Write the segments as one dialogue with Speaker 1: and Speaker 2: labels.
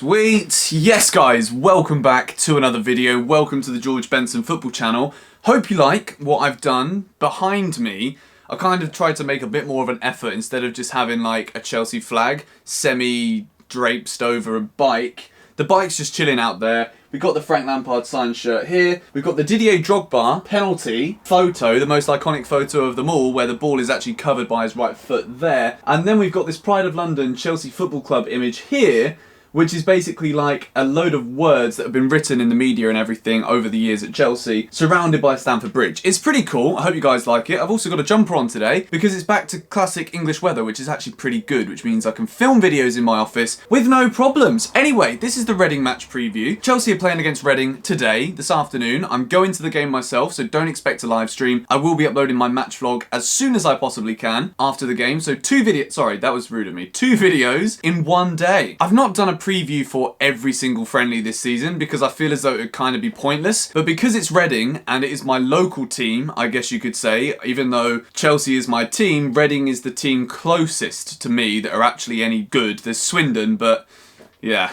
Speaker 1: Sweet. Yes guys, welcome back to another video. Welcome to the George Benson football channel. Hope you like what I've done. Behind me, I kind of tried to make a bit more of an effort instead of just having like a Chelsea flag semi-draped over a bike. The bike's just chilling out there. We've got the Frank Lampard signed shirt here. We've got the Didier Drogba penalty photo, the most iconic photo of them all, where the ball is actually covered by his right foot there. And then we've got this Pride of London Chelsea Football Club image here, which is basically like a load of words that have been written in the media and everything over the years at Chelsea, surrounded by Stamford Bridge. It's pretty cool. I hope you guys like it. I've also got a jumper on today because it's back to classic English weather, which is actually pretty good, which means I can film videos in my office with no problems. Anyway, this is the Reading match preview. Chelsea are playing against Reading today, this afternoon. I'm going to the game myself, so don't expect a live stream. I will be uploading my match vlog as soon as I possibly can after the game. So two videos in one day. I've not done a preview for every single friendly this season because I feel as though it would kind of be pointless, but because it's Reading and it is my local team, I guess you could say, even though Chelsea is my team, Reading is the team closest to me that are actually any good. There's Swindon, but yeah.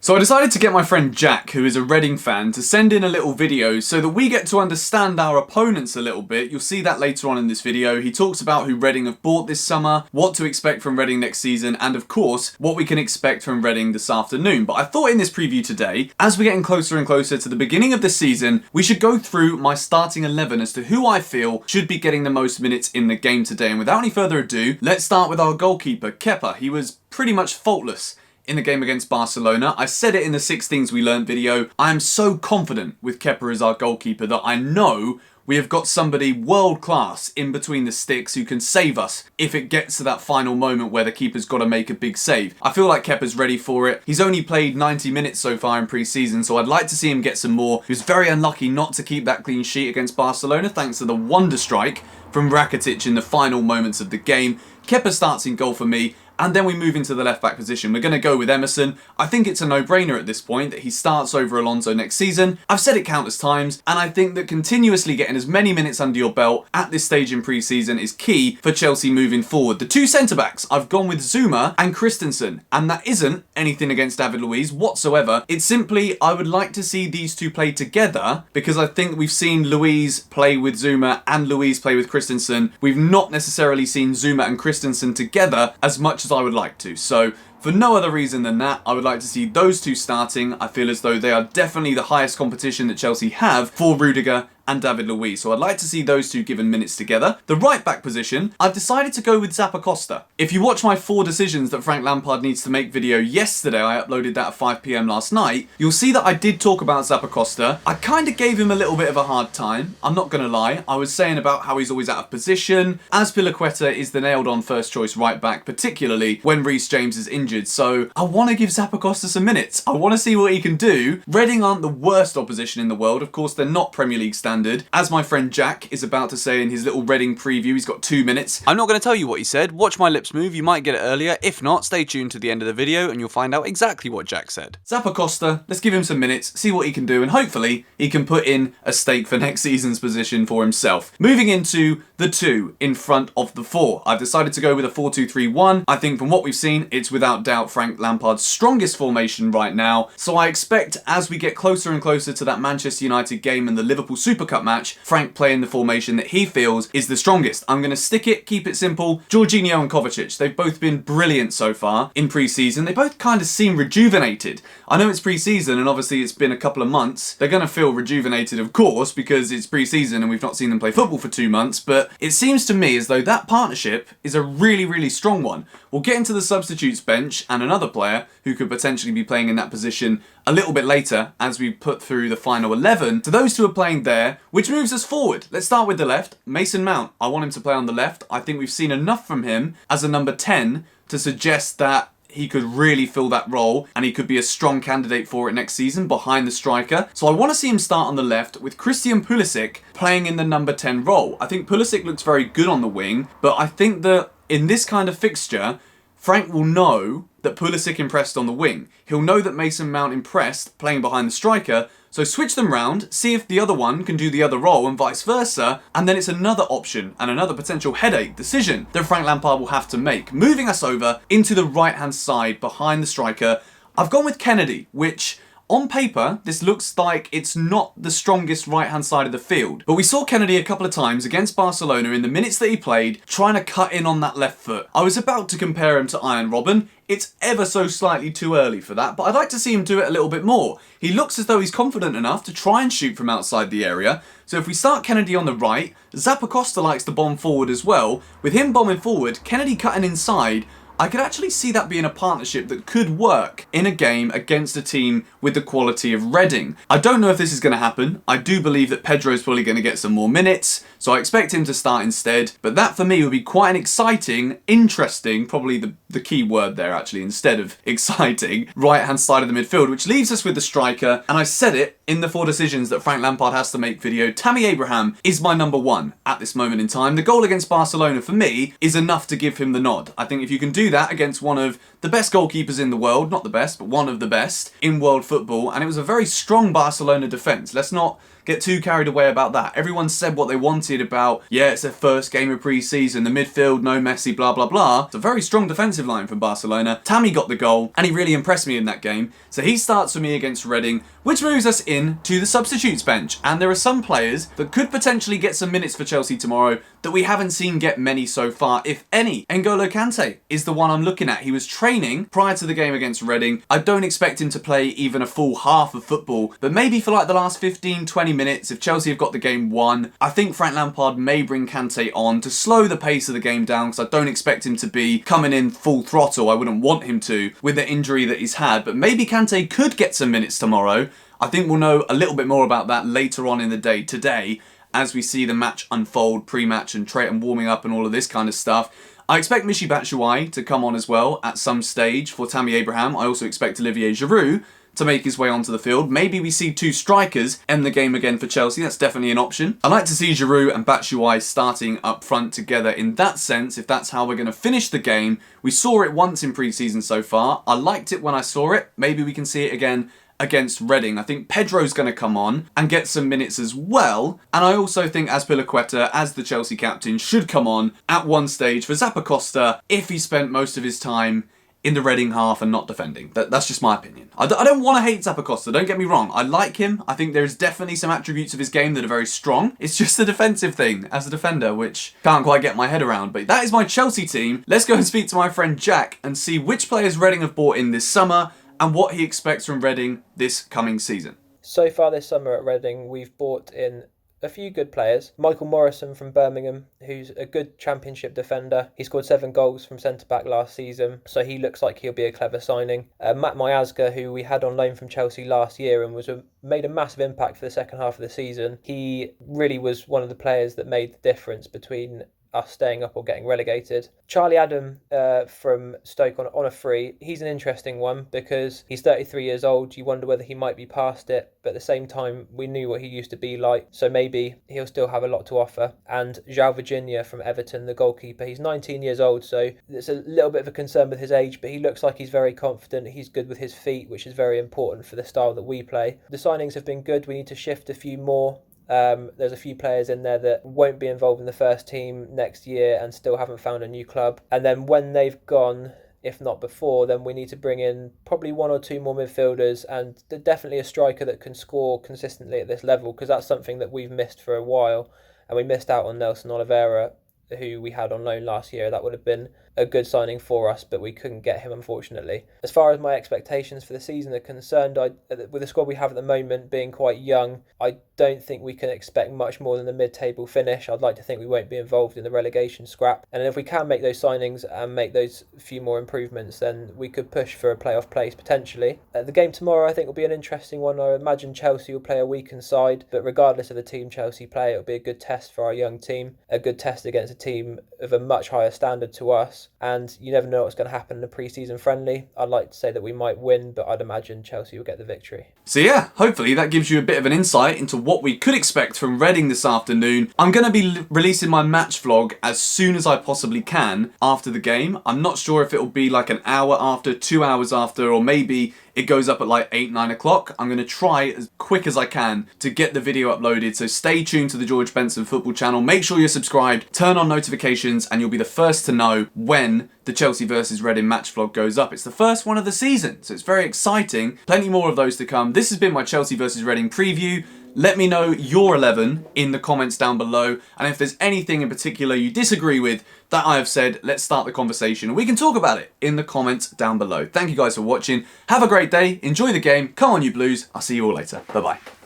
Speaker 1: So I decided to get my friend Jack, who is a Reading fan, to send in a little video so that we get to understand our opponents a little bit. You'll see that later on in this video. He talks about who Reading have bought this summer, what to expect from Reading next season, and of course, what we can expect from Reading this afternoon. But I thought in this preview today, as we're getting closer and closer to the beginning of the season, we should go through my starting 11 as to who I feel should be getting the most minutes in the game today. And without any further ado, let's start with our goalkeeper, Kepa. He was pretty much faultless in the game against Barcelona. I said it in the 6 Things We Learned video. I am so confident with Kepa as our goalkeeper that I know we have got somebody world class in between the sticks who can save us if it gets to that final moment where the keeper's got to make a big save. I feel like Kepa's ready for it. He's only played 90 minutes so far in pre-season, so I'd like to see him get some more. He was very unlucky not to keep that clean sheet against Barcelona thanks to the wonder strike from Rakitic in the final moments of the game. Kepa starts in goal for me. And then we move into the left-back position. We're going to go with Emerson. I think it's a no-brainer at this point that he starts over Alonso next season. I've said it countless times, and I think that continuously getting as many minutes under your belt at this stage in pre-season is key for Chelsea moving forward. The 2 centre-backs, I've gone with Zouma and Christensen, and that isn't anything against David Luiz whatsoever. It's simply I would like to see these two play together because I think we've seen Luiz play with Zouma and Luiz play with Christensen. We've not necessarily seen Zouma and Christensen together as much as I would like to. So for no other reason than that, I would like to see those two starting. I feel as though they are definitely the highest competition that Chelsea have for Rudiger and David Luiz. So I'd like to see those two given minutes together. The right back position, I've decided to go with Zappacosta. If you watch my 4 decisions that Frank Lampard needs to make video yesterday, I uploaded that at 5 PM last night, you'll see that I did talk about Zappacosta. I kind of gave him a little bit of a hard time, I'm not going to lie. I was saying about how he's always out of position. Azpilicueta is the nailed on first choice right back, particularly when Reece James is injured. So I want to give Zappacosta some minutes. I want to see what he can do. Reading aren't the worst opposition in the world. Of course, they're not Premier League standard. As my friend Jack is about to say in his little Reading preview, he's got 2 minutes. I'm not going to tell you what he said. Watch my lips move. You might get it earlier. If not, stay tuned to the end of the video and you'll find out exactly what Jack said. Zappacosta, let's give him some minutes, see what he can do, and hopefully he can put in a stake for next season's position for himself. Moving into the 2 in front of the 4. I've decided to go with a 4-2-3-1. I think from what we've seen, it's without doubt Frank Lampard's strongest formation right now. So I expect as we get closer and closer to that Manchester United game and the Liverpool Super Cup match, Frank playing the formation that he feels is the strongest. I'm going to stick it, keep it simple. Jorginho and Kovacic, they've both been brilliant so far in pre-season. They both kind of seem rejuvenated. I know it's pre-season and obviously it's been a couple of months. They're going to feel rejuvenated, of course, because it's pre-season and we've not seen them play football for 2 months, but it seems to me as though that partnership is a really, really strong one. We'll get into the substitutes bench and another player who could potentially be playing in that position a little bit later as we put through the final 11. So those two are playing there, which moves us forward. Let's start with the left. Mason Mount, I want him to play on the left. I think we've seen enough from him as a number 10 to suggest that he could really fill that role and he could be a strong candidate for it next season behind the striker. So I want to see him start on the left with Christian Pulisic playing in the number 10 role. I think Pulisic looks very good on the wing, but I think that in this kind of fixture, Frank will know that Pulisic impressed on the wing. He'll know that Mason Mount impressed playing behind the striker, So switch them round, see if the other one can do the other role and vice versa, and then it's another option and another potential headache decision that Frank Lampard will have to make. Moving us over into the right-hand side behind the striker, I've gone with Kennedy, which on paper, this looks like it's not the strongest right-hand side of the field. But we saw Kennedy a couple of times against Barcelona in the minutes that he played, trying to cut in on that left foot. I was about to compare him to Iron Robben. It's ever so slightly too early for that, but I'd like to see him do it a little bit more. He looks as though he's confident enough to try and shoot from outside the area. So if we start Kennedy on the right, Zappacosta likes to bomb forward as well. With him bombing forward, Kennedy cutting inside, I could actually see that being a partnership that could work in a game against a team with the quality of Reading. I don't know if this is going to happen. I do believe that Pedro's probably going to get some more minutes, so I expect him to start instead. But that for me would be quite an exciting, interesting, probably the key word there actually, instead of exciting, right-hand side of the midfield, which leaves us with the striker. And I said it in the 4 decisions that Frank Lampard has to make video. Tammy Abraham is my number 1 at this moment in time. The goal against Barcelona for me is enough to give him the nod. I think if you can do that against one of the best goalkeepers in the world, not the best, but one of the best in world football, and it was a very strong Barcelona defence. Let's not get too carried away about that. Everyone said what they wanted about, yeah, it's their first game of pre-season, the midfield, no Messi, blah, blah, blah. It's a very strong defensive line from Barcelona. Tammy got the goal, and he really impressed me in that game. So he starts for me against Reading, which moves us in to the substitutes bench. And there are some players that could potentially get some minutes for Chelsea tomorrow that we haven't seen get many so far, if any. N'Golo Kante is the one I'm looking at. He was training prior to the game against Reading. I don't expect him to play even a full half of football, but maybe for like the last 15, 20 minutes, if Chelsea have got the game won, I think Frank Lampard may bring Kante on to slow the pace of the game down, because I don't expect him to be coming in full throttle. I wouldn't want him to with the injury that he's had, but maybe Kante could get some minutes tomorrow. I think we'll know a little bit more about that later on in the day today, as we see the match unfold, pre-match and warming up and all of this kind of stuff. I expect Michy Batshuayi to come on as well at some stage for Tammy Abraham. I also expect Olivier Giroud to make his way onto the field. Maybe we see 2 strikers end the game again for Chelsea. That's definitely an option. I like to see Giroud and Batshuayi starting up front together in that sense, if that's how we're going to finish the game. We saw it once in pre-season so far. I liked it when I saw it. Maybe we can see it again against Reading. I think Pedro's going to come on and get some minutes as well. And I also think Azpilicueta, as the Chelsea captain, should come on at one stage for Zappacosta if he spent most of his time in the Reading half and not defending. That's just my opinion. I don't want to hate Zappacosta, don't get me wrong. I like him. I think there's definitely some attributes of his game that are very strong. It's just the defensive thing as a defender, which can't quite get my head around. But that is my Chelsea team. Let's go and speak to my friend Jack and see which players Reading have bought in this summer and what he expects from Reading this coming season.
Speaker 2: So far this summer at Reading, we've bought in a few good players. Michael Morrison from Birmingham, who's a good championship defender. He scored 7 goals from centre-back last season, so he looks like he'll be a clever signing. Matt Miazga, who we had on loan from Chelsea last year and made a massive impact for the second half of the season. He really was one of the players that made the difference between us staying up or getting relegated. Charlie Adam from Stoke on a free. He's an interesting one because he's 33 years old. You wonder whether he might be past it, but at the same time, we knew what he used to be like, so maybe he'll still have a lot to offer. And João Virginia from Everton, the goalkeeper. He's 19 years old, so there's a little bit of a concern with his age, but he looks like he's very confident. He's good with his feet, which is very important for the style that we play. The signings have been good. We need to shift a few more. There's a few players in there that won't be involved in the first team next year and still haven't found a new club. And then when they've gone, if not before, then we need to bring in probably 1 or 2 more midfielders and definitely a striker that can score consistently at this level, because that's something that we've missed for a while. And we missed out on Nelson Oliveira, who we had on loan last year. That would have been a good signing for us, but we couldn't get him, unfortunately. As far as my expectations for the season are concerned, with the squad we have at the moment being quite young, I don't think we can expect much more than the mid-table finish. I'd like to think we won't be involved in the relegation scrap. And if we can make those signings and make those few more improvements, then we could push for a playoff place potentially. The game tomorrow I think will be an interesting one. I imagine Chelsea will play a weakened side, but regardless of the team Chelsea play, it'll be a good test for our young team, a good test against a team of a much higher standard to us. And you never know what's going to happen in a pre-season friendly. I'd like to say that we might win, but I'd imagine Chelsea will get the victory.
Speaker 1: So yeah, hopefully that gives you a bit of an insight into what we could expect from Reading this afternoon. I'm going to be releasing my match vlog as soon as I possibly can after the game. I'm not sure if it'll be like an hour after, 2 hours after, or maybe it goes up at like 8, 9 o'clock. I'm going to try as quick as I can to get the video uploaded, so stay tuned to the George Benson football channel. Make sure you're subscribed, turn on notifications, and you'll be the first to know when the Chelsea versus Reading match vlog goes up. It's the first one of the season, so it's very exciting. Plenty more of those to come. This has been my Chelsea versus Reading preview. Let me know your 11 in the comments down below, and if there's anything in particular you disagree with that I have said, let's start the conversation and we can talk about it in the comments down below. Thank you guys for watching. Have a great day. Enjoy the game. Come on, you Blues. I'll see you all later. Bye-bye.